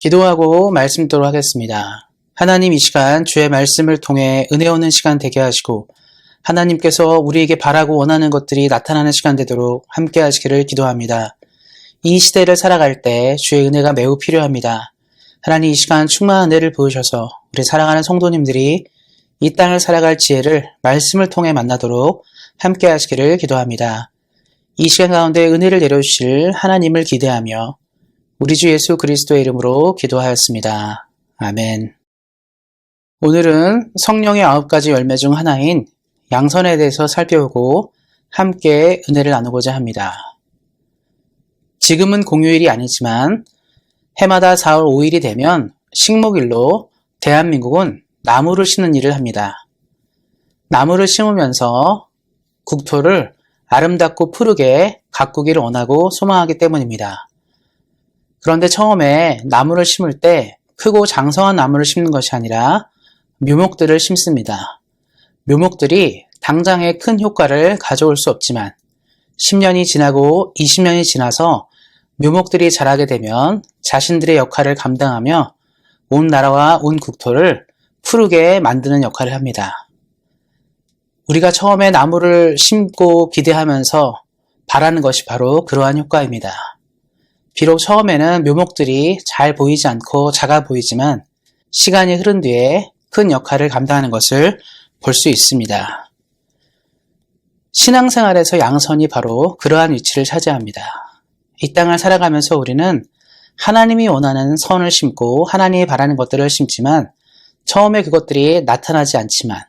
기도하고 말씀 듣도록 하겠습니다. 하나님, 이 시간 주의 말씀을 통해 은혜 오는 시간 되게 하시고 하나님께서 우리에게 바라고 원하는 것들이 나타나는 시간 되도록 함께 하시기를 기도합니다. 이 시대를 살아갈 때 주의 은혜가 매우 필요합니다. 하나님, 이 시간 충만한 은혜를 부으셔서 우리 사랑하는 성도님들이 이 땅을 살아갈 지혜를 말씀을 통해 만나도록 함께 하시기를 기도합니다. 이 시간 가운데 은혜를 내려주실 하나님을 기대하며 우리 주 예수 그리스도의 이름으로 기도하였습니다. 아멘. 오늘은 성령의 9가지 열매 중 하나인 양선에 대해서 살펴보고 함께 은혜를 나누고자 합니다. 지금은 공휴일이 아니지만 해마다 4월 5일이 되면 식목일로 대한민국은 나무를 심는 일을 합니다. 나무를 심으면서 국토를 아름답고 푸르게 가꾸기를 원하고 소망하기 때문입니다. 그런데 처음에 나무를 심을 때 크고 장성한 나무를 심는 것이 아니라 묘목들을 심습니다. 묘목들이 당장의 큰 효과를 가져올 수 없지만 10년이 지나고 20년이 지나서 묘목들이 자라게 되면 자신들의 역할을 감당하며 온 나라와 온 국토를 푸르게 만드는 역할을 합니다. 우리가 처음에 나무를 심고 기대하면서 바라는 것이 바로 그러한 효과입니다. 비록 처음에는 묘목들이 잘 보이지 않고 작아 보이지만 시간이 흐른 뒤에 큰 역할을 감당하는 것을 볼 수 있습니다. 신앙생활에서 양선이 바로 그러한 위치를 차지합니다. 이 땅을 살아가면서 우리는 하나님이 원하는 선을 심고 하나님이 바라는 것들을 심지만 처음에 그것들이 나타나지 않지만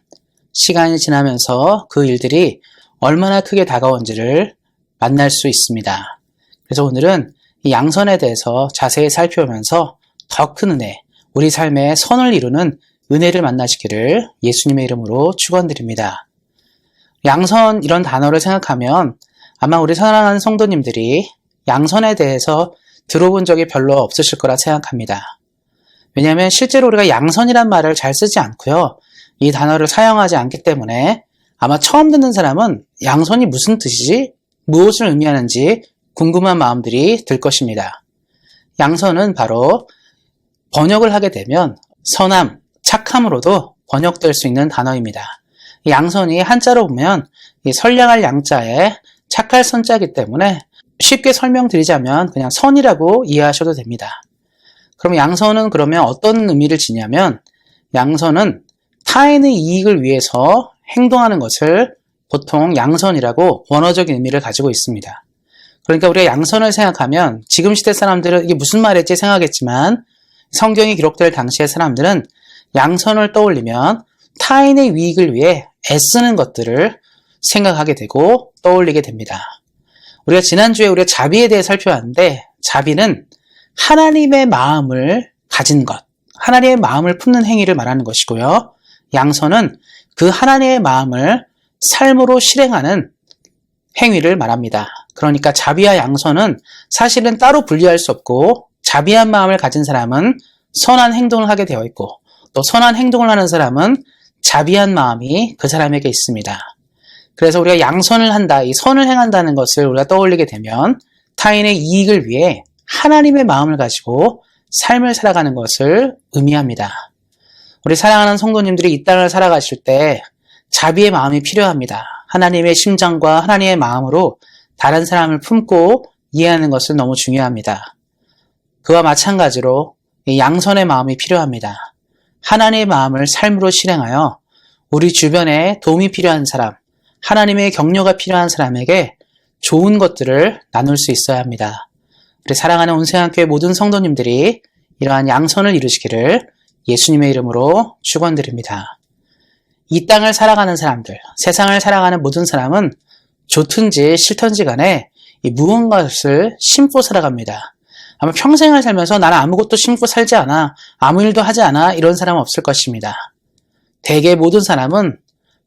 시간이 지나면서 그 일들이 얼마나 크게 다가온지를 만날 수 있습니다. 그래서 오늘은 이 양선에 대해서 자세히 살펴보면서 더 큰 은혜, 우리 삶의 선을 이루는 은혜를 만나시기를 예수님의 이름으로 축원드립니다. 양선, 이런 단어를 생각하면 아마 우리 사랑하는 성도님들이 양선에 대해서 들어본 적이 별로 없으실 거라 생각합니다. 왜냐하면 실제로 우리가 양선이란 말을 잘 쓰지 않고요. 이 단어를 사용하지 않기 때문에 아마 처음 듣는 사람은 양선이 무슨 뜻이지? 무엇을 의미하는지 궁금한 마음들이 들 것입니다. 양선은 바로 번역을 하게 되면 선함, 착함으로도 번역될 수 있는 단어입니다. 양선이 한자로 보면 이 선량할 양자에 착할 선자이기 때문에 쉽게 설명드리자면 그냥 선이라고 이해하셔도 됩니다. 그럼 양선은 그러면 어떤 의미를 지냐면 양선은 타인의 이익을 위해서 행동하는 것을 보통 양선이라고 원어적인 의미를 가지고 있습니다. 그러니까 우리가 양선을 생각하면 지금 시대 사람들은 이게 무슨 말일지 생각하겠지만 성경이 기록될 당시의 사람들은 양선을 떠올리면 타인의 이익을 위해 애쓰는 것들을 생각하게 되고 떠올리게 됩니다. 우리가 지난주에 우리가 자비에 대해 살펴봤는데 자비는 하나님의 마음을 가진 것, 하나님의 마음을 품는 행위를 말하는 것이고요. 양선은 그 하나님의 마음을 삶으로 실행하는 행위를 말합니다. 그러니까 자비와 양선은 사실은 따로 분리할 수 없고 자비한 마음을 가진 사람은 선한 행동을 하게 되어 있고 또 선한 행동을 하는 사람은 자비한 마음이 그 사람에게 있습니다. 그래서 우리가 양선을 한다, 이 선을 행한다는 것을 우리가 떠올리게 되면 타인의 이익을 위해 하나님의 마음을 가지고 삶을 살아가는 것을 의미합니다. 우리 사랑하는 성도님들이 이 땅을 살아가실 때 자비의 마음이 필요합니다. 하나님의 심장과 하나님의 마음으로 다른 사람을 품고 이해하는 것은 너무 중요합니다. 그와 마찬가지로 이 양선의 마음이 필요합니다. 하나님의 마음을 삶으로 실행하여 우리 주변에 도움이 필요한 사람, 하나님의 격려가 필요한 사람에게 좋은 것들을 나눌 수 있어야 합니다. 우리 사랑하는 온생학교의 모든 성도님들이 이러한 양선을 이루시기를 예수님의 이름으로 축원드립니다. 이 땅을 살아가는 사람들, 세상을 살아가는 모든 사람은 좋든지 싫든지 간에 무언가를 심고 살아갑니다. 아마 평생을 살면서 나는 아무것도 심고 살지 않아, 아무 일도 하지 않아 이런 사람은 없을 것입니다. 대개 모든 사람은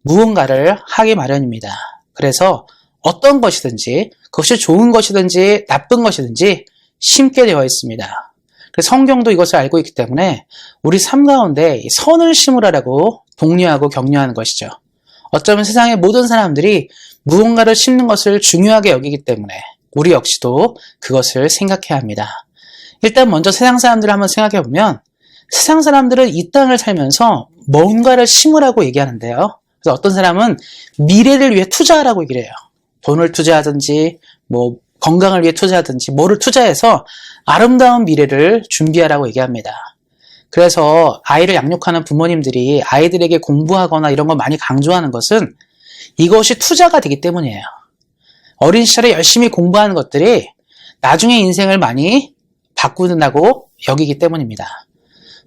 무언가를 하기 마련입니다. 그래서 어떤 것이든지 그것이 좋은 것이든지 나쁜 것이든지 심게 되어 있습니다. 그래서 성경도 이것을 알고 있기 때문에 우리 삶 가운데 선을 심으라고 독려하고 격려하는 것이죠. 어쩌면 세상의 모든 사람들이 무언가를 심는 것을 중요하게 여기기 때문에 우리 역시도 그것을 생각해야 합니다. 일단 먼저 세상 사람들을 한번 생각해 보면 세상 사람들은 이 땅을 살면서 뭔가를 심으라고 얘기하는데요. 그래서 어떤 사람은 미래를 위해 투자하라고 얘기를 해요. 돈을 투자하든지 뭐 건강을 위해 투자하든지 뭐를 투자해서 아름다운 미래를 준비하라고 얘기합니다. 그래서 아이를 양육하는 부모님들이 아이들에게 공부하거나 이런 거 많이 강조하는 것은 이것이 투자가 되기 때문이에요. 어린 시절에 열심히 공부하는 것들이 나중에 인생을 많이 바꾸는다고 여기기 때문입니다.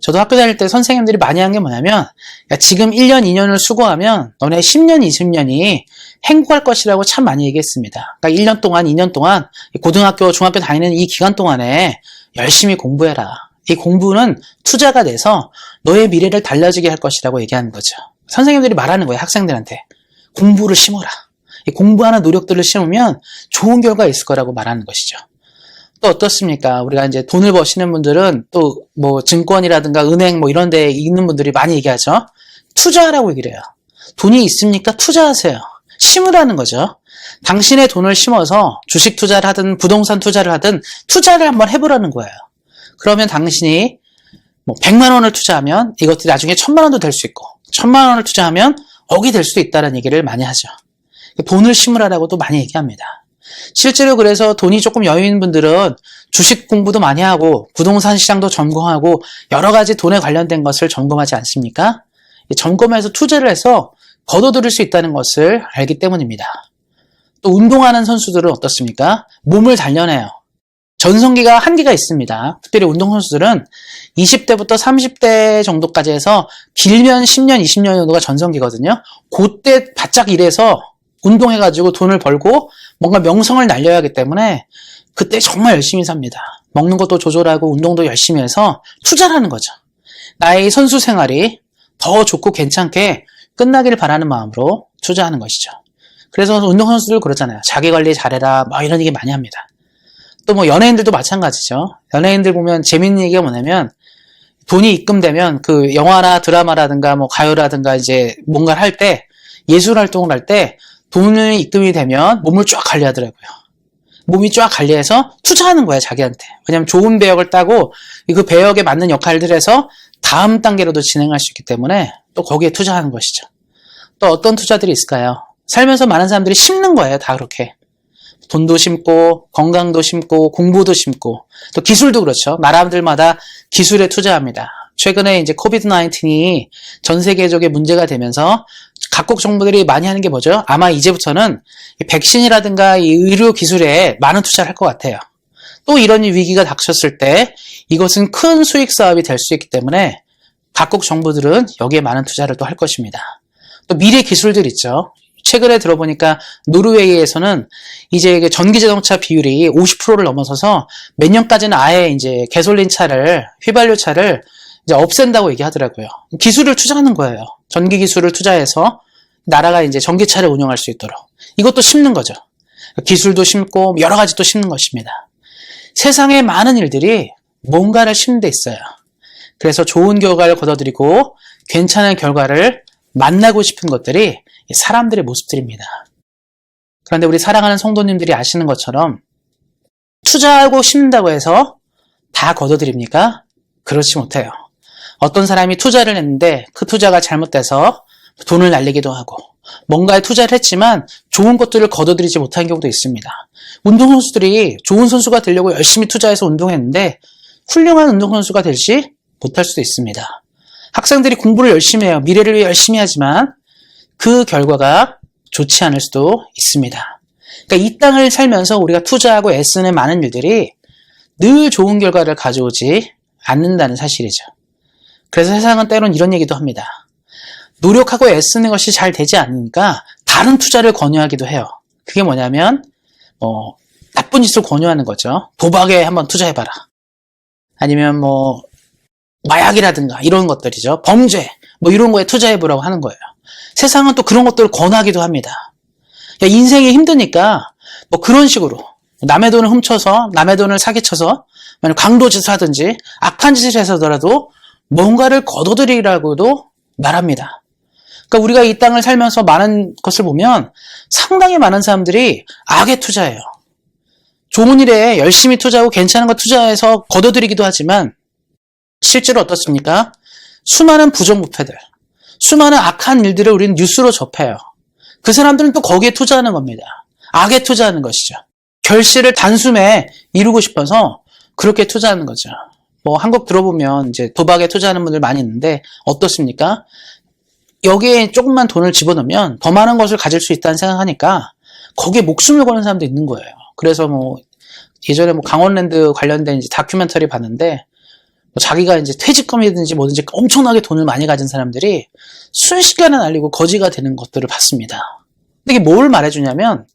저도 학교 다닐 때 선생님들이 많이 한 게 뭐냐면 야, 지금 1년, 2년을 수고하면 너네 10년, 20년이 행복할 것이라고 참 많이 얘기했습니다. 그러니까 1년 동안, 2년 동안 고등학교, 중학교 다니는 이 기간 동안에 열심히 공부해라. 이 공부는 투자가 돼서 너의 미래를 달라지게 할 것이라고 얘기하는 거죠. 선생님들이 말하는 거예요. 학생들한테. 공부를 심어라. 이 공부하는 노력들을 심으면 좋은 결과가 있을 거라고 말하는 것이죠. 또 어떻습니까? 우리가 이제 돈을 버시는 분들은 또 뭐 증권이라든가 은행 뭐 이런 데 있는 분들이 많이 얘기하죠. 투자하라고 얘기를 해요. 돈이 있습니까? 투자하세요. 심으라는 거죠. 당신의 돈을 심어서 주식 투자를 하든 부동산 투자를 하든 투자를 한번 해보라는 거예요. 그러면 당신이 뭐 100만 원을 투자하면 이것들이 나중에 1000만 원도 될 수 있고 1000만 원을 투자하면 억이 될 수도 있다는 얘기를 많이 하죠. 돈을 심으라라고도 많이 얘기합니다. 실제로 그래서 돈이 조금 여유 있는 분들은 주식 공부도 많이 하고 부동산 시장도 점검하고 여러 가지 돈에 관련된 것을 점검하지 않습니까? 점검해서 투자를 해서 거둬들일 수 있다는 것을 알기 때문입니다. 또 운동하는 선수들은 어떻습니까? 몸을 단련해요. 전성기가 한계가 있습니다. 특별히 운동선수들은 20대부터 30대 정도까지 해서 길면 10년, 20년 정도가 전성기거든요. 그때 바짝 일해서 운동해가지고 돈을 벌고 뭔가 명성을 날려야 하기 때문에 그때 정말 열심히 삽니다. 먹는 것도 조절하고 운동도 열심히 해서 투자를 하는 거죠. 나의 선수 생활이 더 좋고 괜찮게 끝나기를 바라는 마음으로 투자하는 것이죠. 그래서 운동선수들 그러잖아요. 자기관리 잘해라 뭐 이런 얘기 많이 합니다. 또 뭐 연예인들도 마찬가지죠. 연예인들 보면 재밌는 얘기가 뭐냐면 돈이 입금되면 그 영화나 드라마라든가 뭐 가요라든가 이제 뭔가를 할 때 예술 활동을 할 때 돈이 입금이 되면 몸을 쫙 관리하더라고요. 몸이 쫙 관리해서 투자하는 거야, 자기한테. 왜냐면 좋은 배역을 따고 그 배역에 맞는 역할들을 해서 다음 단계로도 진행할 수 있기 때문에 또 거기에 투자하는 것이죠. 또 어떤 투자들이 있을까요? 살면서 많은 사람들이 심는 거예요, 다 그렇게. 돈도 심고, 건강도 심고, 공부도 심고, 또 기술도 그렇죠. 나라들마다 기술에 투자합니다. 최근에 이제 코비드-19이 전 세계적인 문제가 되면서 각국 정부들이 많이 하는 게 뭐죠? 아마 이제부터는 백신이라든가 이 의료 기술에 많은 투자를 할 것 같아요. 또 이런 위기가 닥쳤을 때 이것은 큰 수익 사업이 될 수 있기 때문에 각국 정부들은 여기에 많은 투자를 또 할 것입니다. 또 미래 기술들 있죠. 최근에 들어보니까 노르웨이에서는 이제 전기 자동차 비율이 50%를 넘어서서 몇 년까지는 아예 이제 가솔린 차를, 휘발유 차를 이제 없앤다고 얘기하더라고요. 기술을 투자하는 거예요. 전기 기술을 투자해서 나라가 이제 전기차를 운영할 수 있도록. 이것도 심는 거죠. 기술도 심고 여러 가지 또 심는 것입니다. 세상에 많은 일들이 뭔가를 심는 데 있어요. 그래서 좋은 결과를 거둬들이고 괜찮은 결과를 만나고 싶은 것들이 사람들의 모습들입니다. 그런데 우리 사랑하는 성도님들이 아시는 것처럼 투자하고 심는다고 해서 다 거둬들입니까? 그렇지 못해요. 어떤 사람이 투자를 했는데 그 투자가 잘못돼서 돈을 날리기도 하고 뭔가에 투자를 했지만 좋은 것들을 거둬들이지 못한 경우도 있습니다. 운동선수들이 좋은 선수가 되려고 열심히 투자해서 운동했는데 훌륭한 운동선수가 되지 못할 수도 있습니다. 학생들이 공부를 열심히 해요. 미래를 위해 열심히 하지만 그 결과가 좋지 않을 수도 있습니다. 그러니까 이 땅을 살면서 우리가 투자하고 애쓰는 많은 일들이 늘 좋은 결과를 가져오지 않는다는 사실이죠. 그래서 세상은 때론 이런 얘기도 합니다. 노력하고 애쓰는 것이 잘 되지 않으니까 다른 투자를 권유하기도 해요. 그게 뭐냐면 나쁜 짓을 권유하는 거죠. 도박에 한번 투자해봐라. 아니면 마약이라든가 이런 것들이죠. 범죄 이런 거에 투자해보라고 하는 거예요. 세상은 또 그런 것들을 권하기도 합니다. 야, 인생이 힘드니까 그런 식으로 남의 돈을 훔쳐서 남의 돈을 사기쳐서 강도짓을 하든지 악한 짓을 해서더라도 뭔가를 거둬들이라고도 말합니다. 그러니까 우리가 이 땅을 살면서 많은 것을 보면 상당히 많은 사람들이 악에 투자해요. 좋은 일에 열심히 투자하고 괜찮은 거 투자해서 거둬들이기도 하지만 실제로 어떻습니까? 수많은 부정부패들, 수많은 악한 일들을 우리는 뉴스로 접해요. 그 사람들은 또 거기에 투자하는 겁니다. 악에 투자하는 것이죠. 결실을 단숨에 이루고 싶어서 그렇게 투자하는 거죠. 한국 들어보면 이제 도박에 투자하는 분들 많이 있는데 어떻습니까? 여기에 조금만 돈을 집어넣으면 더 많은 것을 가질 수 있다는 생각하니까 거기에 목숨을 거는 사람도 있는 거예요. 그래서 예전에 강원랜드 관련된 이제 다큐멘터리 봤는데 자기가 이제 퇴직금이든지 뭐든지 엄청나게 돈을 많이 가진 사람들이 순식간에 날리고 거지가 되는 것들을 봤습니다. 근데 이게 뭘 말해주냐면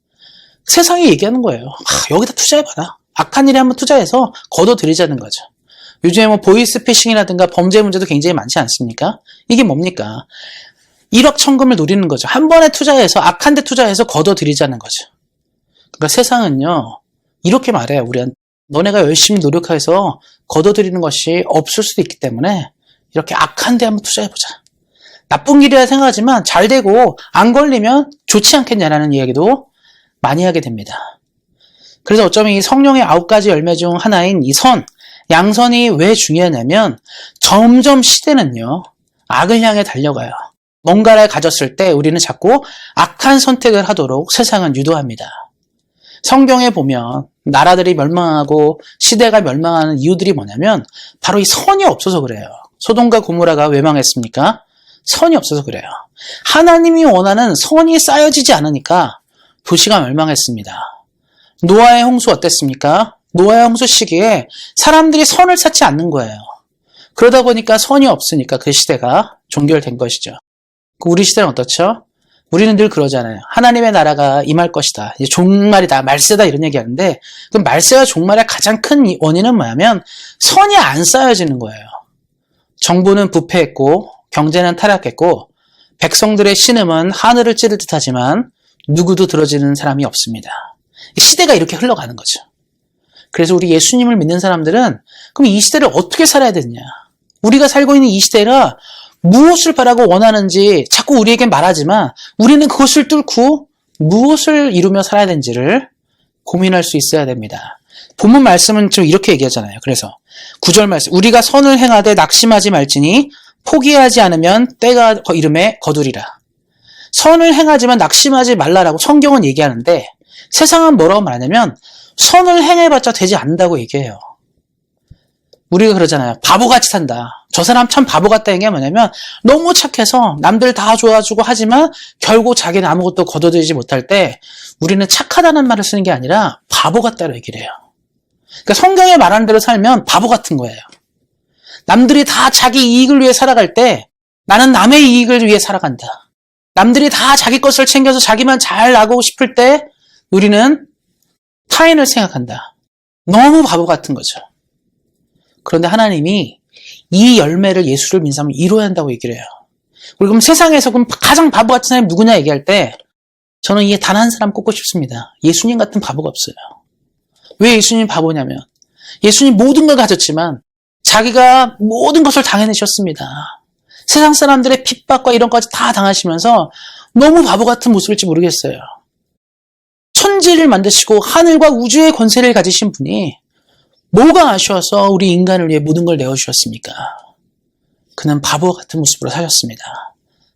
세상이 얘기하는 거예요. 여기다 투자해봐라. 악한 일에 한번 투자해서 거둬들이자는 거죠. 요즘에 보이스피싱이라든가 범죄 문제도 굉장히 많지 않습니까? 이게 뭡니까? 1억 천금을 노리는 거죠. 한 번에 투자해서 악한 데 투자해서 거둬들이자는 거죠. 그러니까 세상은요. 이렇게 말해요. 우리한테. 너네가 열심히 노력해서 거둬들이는 것이 없을 수도 있기 때문에 이렇게 악한 데 한번 투자해보자. 나쁜 길이라 생각하지만 잘 되고 안 걸리면 좋지 않겠냐라는 이야기도 많이 하게 됩니다. 그래서 어쩌면 이 성령의 9가지 열매 중 하나인 이 선, 양선이 왜 중요하냐면 점점 시대는요. 악을 향해 달려가요. 뭔가를 가졌을 때 우리는 자꾸 악한 선택을 하도록 세상은 유도합니다. 성경에 보면 나라들이 멸망하고 시대가 멸망하는 이유들이 뭐냐면 바로 이 선이 없어서 그래요. 소돔과 고모라가 왜 망했습니까? 선이 없어서 그래요. 하나님이 원하는 선이 쌓여지지 않으니까 도시가 멸망했습니다. 노아의 홍수 어땠습니까? 노아의 홍수 시기에 사람들이 선을 찾지 않는 거예요. 그러다 보니까 선이 없으니까 그 시대가 종결된 것이죠. 우리 시대는 어떻죠? 우리는 늘 그러잖아요. 하나님의 나라가 임할 것이다. 이제 종말이다. 말세다. 이런 얘기 하는데 그럼 말세와 종말의 가장 큰 원인은 뭐냐면 선이 안 쌓여지는 거예요. 정부는 부패했고 경제는 타락했고 백성들의 신음은 하늘을 찌를 듯하지만 누구도 들어주는 사람이 없습니다. 시대가 이렇게 흘러가는 거죠. 그래서 우리 예수님을 믿는 사람들은 그럼 이 시대를 어떻게 살아야 되느냐? 우리가 살고 있는 이 시대가 무엇을 바라고 원하는지 자꾸 우리에게 말하지만 우리는 그것을 뚫고 무엇을 이루며 살아야 되는지를 고민할 수 있어야 됩니다. 본문 말씀은 좀 이렇게 얘기하잖아요. 그래서 9절 말씀 우리가 선을 행하되 낙심하지 말지니 포기하지 않으면 때가 이름에 거두리라. 선을 행하지만 낙심하지 말라라고 성경은 얘기하는데 세상은 뭐라고 말하냐면 선을 행해봤자 되지 않는다고 얘기해요. 우리가 그러잖아요. 바보같이 산다. 저 사람 참 바보 같다 얘기가 뭐냐면 너무 착해서 남들 다 좋아주고 하지만 결국 자기는 아무것도 거둬들이지 못할 때 우리는 착하다는 말을 쓰는 게 아니라 바보 같다고 얘기를 해요. 그러니까 성경에 말하는 대로 살면 바보 같은 거예요. 남들이 다 자기 이익을 위해 살아갈 때 나는 남의 이익을 위해 살아간다. 남들이 다 자기 것을 챙겨서 자기만 잘 나가고 싶을 때 우리는 타인을 생각한다. 너무 바보 같은 거죠. 그런데 하나님이 이 열매를 예수를 믿는 사람을 이루어야 한다고 얘기를 해요. 우리 그럼 세상에서 그럼 가장 바보 같은 사람이 누구냐 얘기할 때 저는 이게 단 한 사람 꼽고 싶습니다. 예수님 같은 바보가 없어요. 왜 예수님 바보냐면 예수님 모든 걸 가졌지만 자기가 모든 것을 당해내셨습니다. 세상 사람들의 핍박과 이런 것까지 다 당하시면서 너무 바보 같은 모습일지 모르겠어요. 천지를 만드시고 하늘과 우주의 권세를 가지신 분이 뭐가 아쉬워서 우리 인간을 위해 모든 걸 내어주셨습니까? 그는 바보 같은 모습으로 사셨습니다.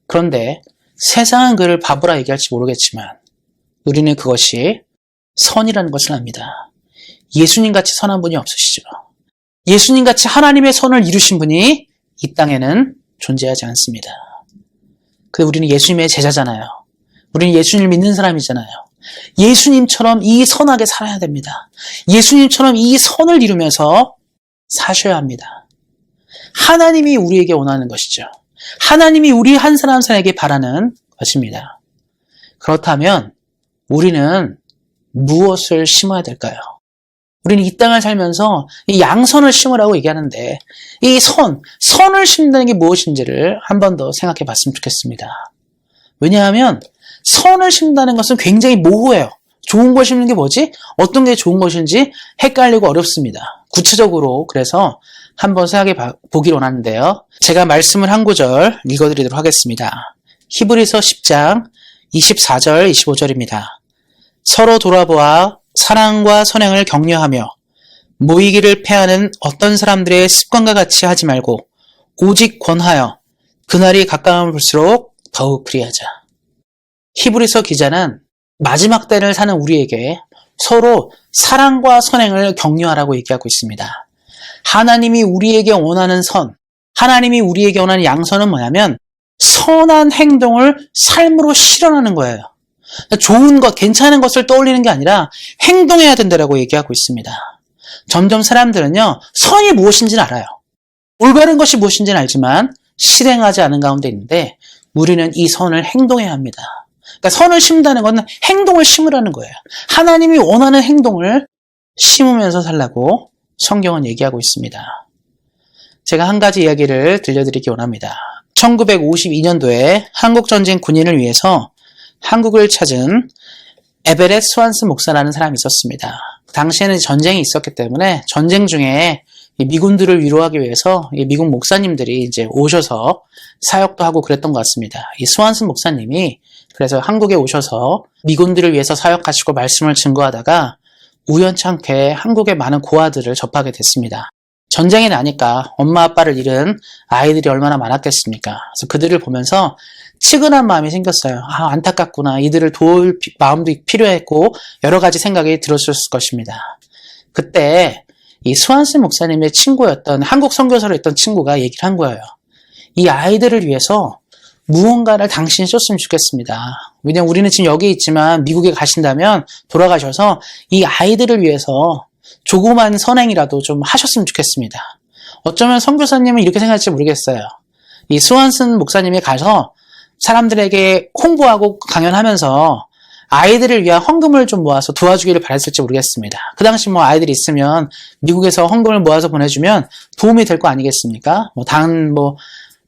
그런데 세상은 그를 바보라 얘기할지 모르겠지만 우리는 그것이 선이라는 것을 압니다. 예수님같이 선한 분이 없으시죠. 예수님같이 하나님의 선을 이루신 분이 이 땅에는 존재하지 않습니다. 근데 우리는 예수님의 제자잖아요. 우리는 예수님을 믿는 사람이잖아요. 예수님처럼 이 선하게 살아야 됩니다. 예수님처럼 이 선을 이루면서 사셔야 합니다. 하나님이 우리에게 원하는 것이죠. 하나님이 우리 한 사람 한 사람에게 바라는 것입니다. 그렇다면 우리는 무엇을 심어야 될까요? 우리는 이 땅을 살면서 이 양선을 심으라고 얘기하는데 이 선을 심는다는 게 무엇인지를 한 번 더 생각해 봤으면 좋겠습니다. 왜냐하면 선을 심는다는 것은 굉장히 모호해요. 좋은 걸 심는 게 뭐지? 어떤 게 좋은 것인지 헷갈리고 어렵습니다. 구체적으로 그래서 한번 생각해 보길 원하는데요. 제가 말씀을 한 구절 읽어드리도록 하겠습니다. 히브리서 10장 24절 25절입니다. 서로 돌아보아 사랑과 선행을 격려하며 모이기를 패하는 어떤 사람들의 습관과 같이 하지 말고 오직 권하여 그날이 가까우면 볼수록 더욱 그리하자. 히브리서 기자는 마지막 때를 사는 우리에게 서로 사랑과 선행을 격려하라고 얘기하고 있습니다. 하나님이 우리에게 원하는 선, 하나님이 우리에게 원하는 양선은 뭐냐면 선한 행동을 삶으로 실현하는 거예요. 좋은 것, 괜찮은 것을 떠올리는 게 아니라 행동해야 된다고 얘기하고 있습니다. 점점 사람들은요, 선이 무엇인지는 알아요. 올바른 것이 무엇인지는 알지만 실행하지 않은 가운데 있는데 우리는 이 선을 행동해야 합니다. 그러니까 선을 심는다는 건 행동을 심으라는 거예요. 하나님이 원하는 행동을 심으면서 살라고 성경은 얘기하고 있습니다. 제가 한 가지 이야기를 들려드리기 원합니다. 1952년도에 한국전쟁 군인을 위해서 한국을 찾은 에베렛 스완스 목사라는 사람이 있었습니다. 당시에는 전쟁이 있었기 때문에 전쟁 중에 미군들을 위로하기 위해서 미국 목사님들이 이제 오셔서 사역도 하고 그랬던 것 같습니다. 이 스완스 목사님이 그래서 한국에 오셔서 미군들을 위해서 사역하시고 말씀을 증거하다가 우연찮게 한국의 많은 고아들을 접하게 됐습니다. 전쟁이 나니까 엄마 아빠를 잃은 아이들이 얼마나 많았겠습니까? 그래서 그들을 보면서 측은한 마음이 생겼어요. 아, 안타깝구나. 이들을 도울 마음도 필요했고 여러 가지 생각이 들었을 것입니다. 그때 이 스완스 목사님의 친구였던 한국 선교사로 있던 친구가 얘기를 한 거예요. 이 아이들을 위해서 무언가를 당신이 줬으면 좋겠습니다. 왜냐면 우리는 지금 여기 있지만 미국에 가신다면 돌아가셔서 이 아이들을 위해서 조그만 선행이라도 좀 하셨으면 좋겠습니다. 어쩌면 선교사님은 이렇게 생각할지 모르겠어요. 이 스완스 목사님이 가서 사람들에게 홍보하고 강연하면서 아이들을 위한 헌금을 좀 모아서 도와주기를 바랬을지 모르겠습니다. 그 당시 뭐 아이들이 있으면 미국에서 헌금을 모아서 보내주면 도움이 될 거 아니겠습니까? 단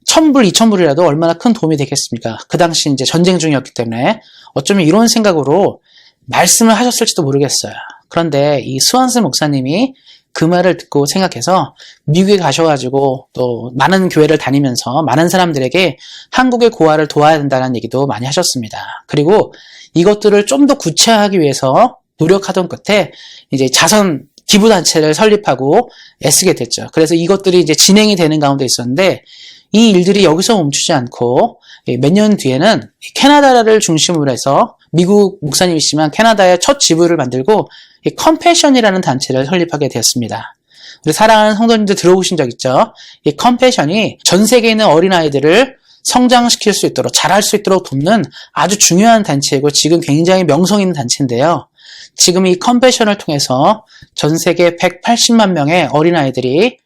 1,000불, 2,000불이라도 얼마나 큰 도움이 되겠습니까? 그 당시 이제 전쟁 중이었기 때문에 어쩌면 이런 생각으로 말씀을 하셨을지도 모르겠어요. 그런데 이 스완스 목사님이 그 말을 듣고 생각해서 미국에 가셔가지고 또 많은 교회를 다니면서 많은 사람들에게 한국의 고아를 도와야 된다는 얘기도 많이 하셨습니다. 그리고 이것들을 좀 더 구체화하기 위해서 노력하던 끝에 이제 자선 기부단체를 설립하고 애쓰게 됐죠. 그래서 이것들이 이제 진행이 되는 가운데 있었는데 이 일들이 여기서 멈추지 않고 몇 년 뒤에는 캐나다를 중심으로 해서 미국 목사님이시지만 캐나다에 첫 지부를 만들고 이 컴패션이라는 단체를 설립하게 되었습니다. 우리 사랑하는 성도님들 들어보신 적 있죠? 이 컴패션이 전 세계에 있는 어린아이들을 성장시킬 수 있도록 자랄 수 있도록 돕는 아주 중요한 단체이고 지금 굉장히 명성 있는 단체인데요. 지금 이 컴패션을 통해서 전 세계 180만 명의 어린아이들이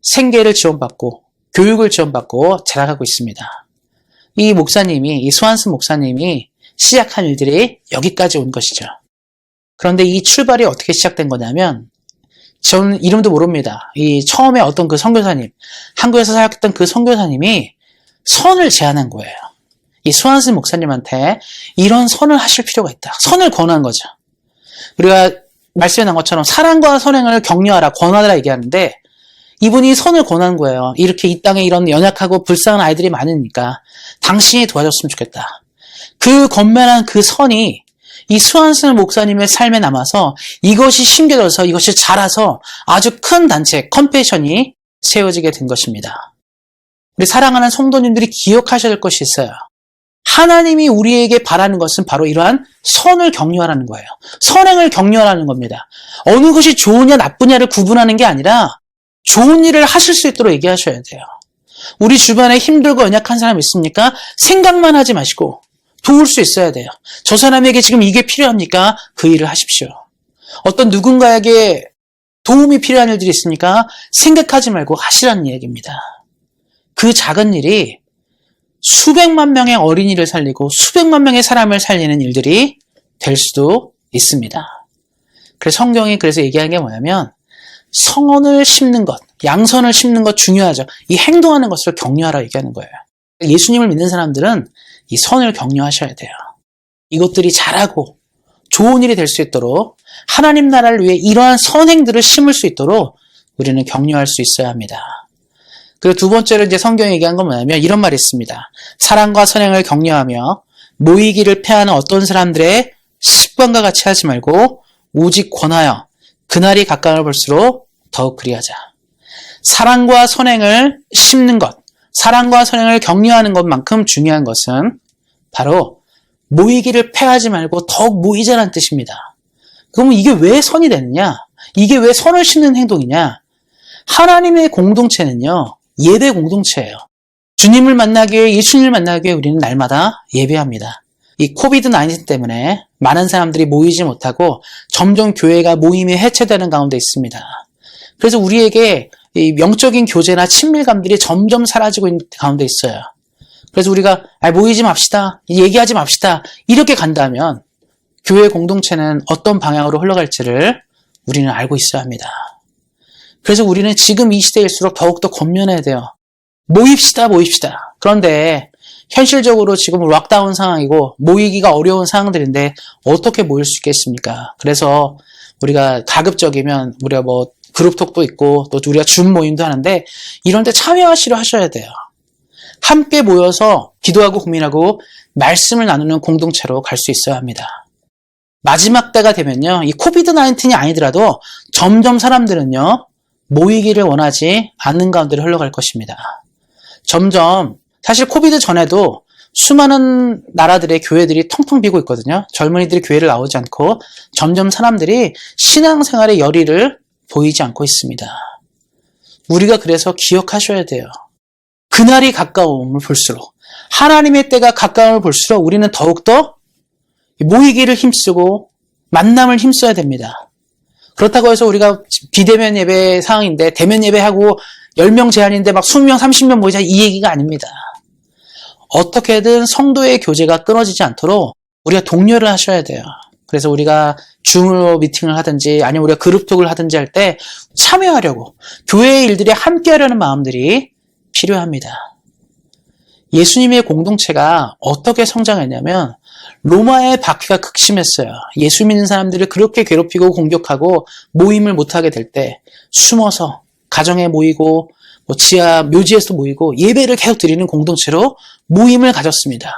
생계를 지원받고 교육을 지원받고 자라가고 있습니다. 이 목사님이, 이 스완스 목사님이 시작한 일들이 여기까지 온 것이죠. 그런데 이 출발이 어떻게 시작된 거냐면 저는 이름도 모릅니다. 이 처음에 어떤 그 선교사님, 한국에서 사역했던 그 선교사님이 선을 제안한 거예요. 이 스완스 목사님한테 이런 선을 하실 필요가 있다. 선을 권한 거죠. 우리가 말씀에 나온 것처럼 사랑과 선행을 격려하라, 권하라 얘기하는데 이분이 선을 권한 거예요. 이렇게 이 땅에 이런 연약하고 불쌍한 아이들이 많으니까 당신이 도와줬으면 좋겠다. 그 건면한 그 선이 이 스완스 목사님의 삶에 남아서 이것이 심겨져서 이것이 자라서 아주 큰 단체, 컴패션이 세워지게 된 것입니다. 우리 사랑하는 성도님들이 기억하셔야 될 것이 있어요. 하나님이 우리에게 바라는 것은 바로 이러한 선을 격려하라는 거예요. 선행을 격려하라는 겁니다. 어느 것이 좋으냐 나쁘냐를 구분하는 게 아니라 좋은 일을 하실 수 있도록 얘기하셔야 돼요. 우리 주변에 힘들고 연약한 사람 있습니까? 생각만 하지 마시고 도울 수 있어야 돼요. 저 사람에게 지금 이게 필요합니까? 그 일을 하십시오. 어떤 누군가에게 도움이 필요한 일들이 있습니까? 생각하지 말고 하시라는 이야기입니다. 그 작은 일이 수백만 명의 어린이를 살리고 수백만 명의 사람을 살리는 일들이 될 수도 있습니다. 그래서 성경이 그래서 얘기하는 게 뭐냐면 선을 심는 것, 양선을 심는 것 중요하죠. 이 행동하는 것을 격려하라 얘기하는 거예요. 예수님을 믿는 사람들은 이 선을 격려하셔야 돼요. 이것들이 잘하고 좋은 일이 될 수 있도록 하나님 나라를 위해 이러한 선행들을 심을 수 있도록 우리는 격려할 수 있어야 합니다. 그리고 두 번째로 이제 성경이 얘기한 건 뭐냐면 이런 말이 있습니다. 사랑과 선행을 격려하며 모이기를 패하는 어떤 사람들의 습관과 같이 하지 말고 오직 권하여 그날이 가까워 볼수록 더욱 그리하자. 사랑과 선행을 심는 것, 사랑과 선행을 격려하는 것만큼 중요한 것은 바로 모이기를 패하지 말고 더욱 모이자라는 뜻입니다. 그러면 이게 왜 선이 되느냐? 이게 왜 선을 심는 행동이냐? 하나님의 공동체는요, 예배 공동체예요. 주님을 만나기 위해, 예수님을 만나기 위해 우리는 날마다 예배합니다. 이 코비드-19 때문에 많은 사람들이 모이지 못하고 점점 교회가 모임이 해체되는 가운데 있습니다. 그래서 우리에게 이 영적인 교제나 친밀감들이 점점 사라지고 있는 가운데 있어요. 그래서 우리가 모이지 맙시다, 얘기하지 맙시다 이렇게 간다면 교회 공동체는 어떤 방향으로 흘러갈지를 우리는 알고 있어야 합니다. 그래서 우리는 지금 이 시대일수록 더욱더 권면해야 돼요. 모입시다. 그런데 현실적으로 지금 락다운 상황이고 모이기가 어려운 상황들인데 어떻게 모일 수 있겠습니까? 그래서 우리가 가급적이면 우리가 그룹톡도 있고 또 우리가 줌 모임도 하는데 이런 데 참여하시려 하셔야 돼요. 함께 모여서 기도하고 고민하고 말씀을 나누는 공동체로 갈 수 있어야 합니다. 마지막 때가 되면요, 이 코비드-19이 아니더라도 점점 사람들은요, 모이기를 원하지 않는 가운데로 흘러갈 것입니다. 점점, 사실 코비드 전에도 수많은 나라들의 교회들이 텅텅 비고 있거든요. 젊은이들이 교회를 나오지 않고 점점 사람들이 신앙생활의 열의를 보이지 않고 있습니다. 우리가 그래서 기억하셔야 돼요. 그날이 가까움을 볼수록, 하나님의 때가 가까움을 볼수록 우리는 더욱더 모이기를 힘쓰고 만남을 힘써야 됩니다. 그렇다고 해서 우리가 비대면 예배 상황인데 대면 예배하고 10명 제한인데 막 20명, 30명 모이자 이 얘기가 아닙니다. 어떻게든 성도의 교제가 끊어지지 않도록 우리가 독려를 하셔야 돼요. 그래서 우리가 줌으로 미팅을 하든지 아니면 우리가 그룹톡을 하든지 할 때 참여하려고 교회의 일들에 함께하려는 마음들이 필요합니다. 예수님의 공동체가 어떻게 성장했냐면 로마의 박해가 극심했어요. 예수 믿는 사람들을 그렇게 괴롭히고 공격하고 모임을 못하게 될 때 숨어서 가정에 모이고 지하 묘지에서 모이고 예배를 계속 드리는 공동체로 모임을 가졌습니다.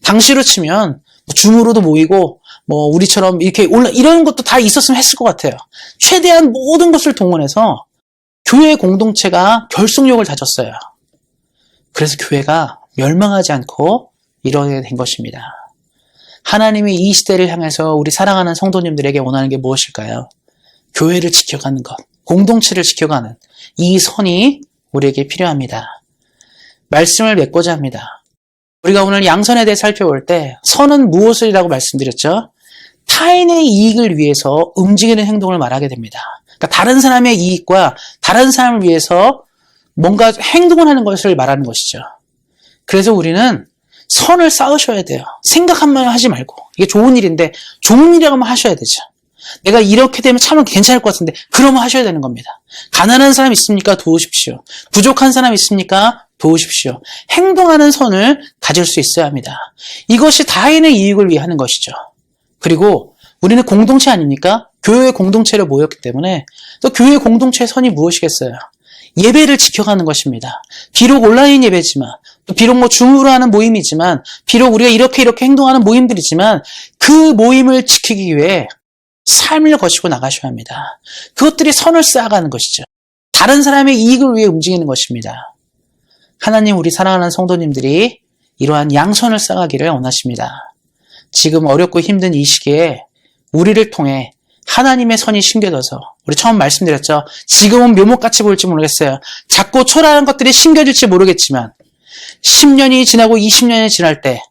당시로 치면 줌으로도 모이고 우리처럼 이렇게 이런 것도 다 있었으면 했을 것 같아요. 최대한 모든 것을 동원해서 교회 공동체가 결속력을 다졌어요. 그래서 교회가 멸망하지 않고 이뤄내게 된 것입니다. 하나님이 이 시대를 향해서 우리 사랑하는 성도님들에게 원하는 게 무엇일까요? 교회를 지켜가는 것, 공동체를 지켜가는 이 선이 우리에게 필요합니다. 말씀을 맺고자 합니다. 우리가 오늘 양선에 대해 살펴볼 때 선은 무엇이라고 말씀드렸죠? 타인의 이익을 위해서 움직이는 행동을 말하게 됩니다. 그러니까 다른 사람의 이익과 다른 사람을 위해서 뭔가 행동을 하는 것을 말하는 것이죠. 그래서 우리는 선을 쌓으셔야 돼요. 생각 한번 하지 말고. 이게 좋은 일인데 좋은 일이라고만 하셔야 되죠. 내가 이렇게 되면 참 괜찮을 것 같은데 그러면 하셔야 되는 겁니다. 가난한 사람 있습니까? 도우십시오. 부족한 사람 있습니까? 도우십시오. 행동하는 선을 가질 수 있어야 합니다. 이것이 타인의 이익을 위해 하는 것이죠. 그리고 우리는 공동체 아닙니까? 교회 공동체로 모였기 때문에 또 교회 공동체의 선이 무엇이겠어요? 예배를 지켜가는 것입니다. 비록 온라인 예배지만, 비록 줌으로 하는 모임이지만, 비록 우리가 이렇게 행동하는 모임들이지만 그 모임을 지키기 위해 삶을 거치고 나가셔야 합니다. 그것들이 선을 쌓아가는 것이죠. 다른 사람의 이익을 위해 움직이는 것입니다. 하나님, 우리 사랑하는 성도님들이 이러한 양선을 쌓아가기를 원하십니다. 지금 어렵고 힘든 이 시기에 우리를 통해 하나님의 선이 심겨져서, 우리 처음 말씀드렸죠. 지금은 묘목같이 보일지 모르겠어요. 작고 초라한 것들이 심겨질지 모르겠지만 10년이 지나고 20년이 지날 때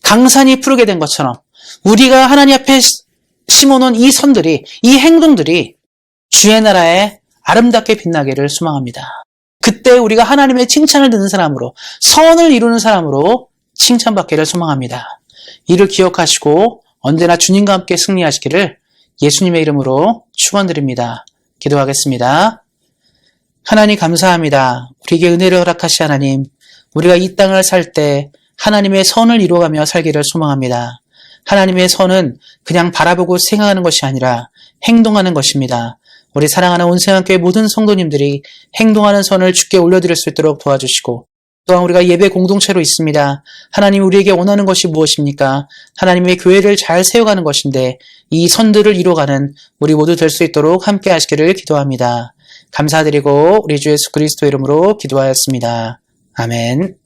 강산이 푸르게 된 것처럼 우리가 하나님 앞에 심어놓은 이 선들이, 이 행동들이 주의 나라에 아름답게 빛나기를 소망합니다. 그때 우리가 하나님의 칭찬을 듣는 사람으로, 선을 이루는 사람으로 칭찬받기를 소망합니다. 이를 기억하시고 언제나 주님과 함께 승리하시기를 예수님의 이름으로 축원드립니다. 기도하겠습니다. 하나님 감사합니다. 우리에게 은혜를 허락하시 하나님, 우리가 이 땅을 살 때 하나님의 선을 이루어가며 살기를 소망합니다. 하나님의 선은 그냥 바라보고 생각하는 것이 아니라 행동하는 것입니다. 우리 사랑하는 온생한교회 모든 성도님들이 행동하는 선을 주께 올려드릴 수 있도록 도와주시고 또한 우리가 예배 공동체로 있습니다. 하나님이 우리에게 원하는 것이 무엇입니까? 하나님의 교회를 잘 세워가는 것인데 이 선들을 이루어가는 우리 모두 될 수 있도록 함께 하시기를 기도합니다. 감사드리고 우리 주 예수 그리스도 이름으로 기도하였습니다. 아멘.